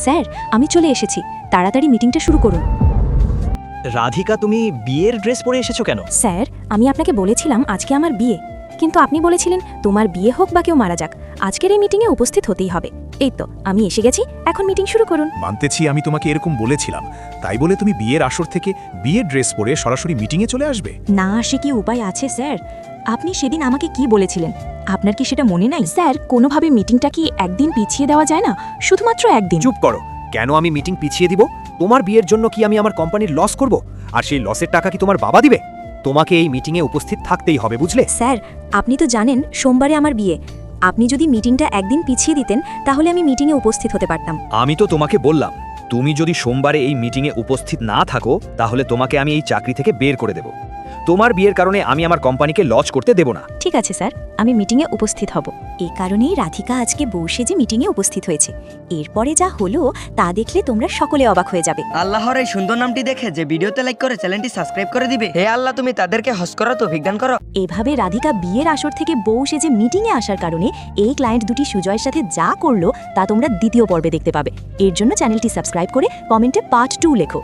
Sir আমি চলে এসেছি, তাড়াতাড়ি মিটিংটা শুরু করুন। রাধিকা, তুমি বিয়ের ড্রেস পরে এসেছো কেন? স্যার আমি আপনাকে বলেছিলাম আজকে আমার বিয়ে, কিন্তু আপনি বলেছিলেন তোমার বিয়ে হোক বা কেউ মারা যাক, আজকের এই মিটিংয়ে উপস্থিত হতেই হবে। এই তো আমি এসে গেছি, এখন মিটিং শুরু করুন। মানতেছি আমি তোমাকে এরকম বলেছিলাম, তাই বলে তুমি বিয়ের আসর থেকে বিয়ের ড্রেস পরে সরাসরি মিটিংয়ে চলে আসবে? না আসে কি উপায় আছে স্যার? আপনি সেদিন আমাকে কি বলেছিলেন, আপনার কি সেটা মনে নাই? স্যার কোনোভাবে মিটিংটা কি একদিন পিছিয়ে দেওয়া যায় না? শুধুমাত্র একদিন। চুপ করো। কেন আমি মিটিং পিছিয়ে দিব? তোমার বিয়ের জন্য কি আমি আমার কোম্পানির লস করব? আর সেই লসের টাকা কি তোমার বাবা দিবে? তোমাকে এই মিটিংয়ে উপস্থিত থাকতেই হবে, বুঝলে? স্যার আপনি তো জানেন সোমবারে আমার বিয়ে, আপনি যদি মিটিংটা একদিন পিছিয়ে দিতেন তাহলে আমি মিটিংয়ে উপস্থিত হতে পারতাম। আমি তো তোমাকে বললাম, তুমি যদি সোমবারে এই মিটিংয়ে উপস্থিত না থাকো তাহলে তোমাকে আমি এই চাকরি থেকে বের করে দেব। তোমার বিয়ের কারণে আমি আমার কোম্পানিকে লস করতে দেব না। ঠিক আছে স্যার, আমি মিটিংয়ে উপস্থিত হব। এই কারণেই রাধিকা আজকে বউ সেজে মিটিংয়ে উপস্থিত হয়েছে। এরপরে যা হলো তা দেখলে তোমরা সকলে অবাক হয়ে যাবে। আল্লাহর এই সুন্দর নামটি দেখে যে ভিডিওতে লাইক করে চ্যানেলটি সাবস্ক্রাইব করে দিবে। হে আল্লাহ, তুমি তাদেরকে হজ করা তৌফিক দান করো। এভাবে রাধিকা বিয়ের আসর থেকে বউ সেজে মিটিংয়ে আসার কারণে এই ক্লায়েন্ট দুটি সুজয়ের সাথে যা করলো তা তোমরা দ্বিতীয় পর্বে দেখতে পাবে। এর জন্য চ্যানেলটি সাবস্ক্রাইব করে কমেন্টে পার্ট 2 লেখো।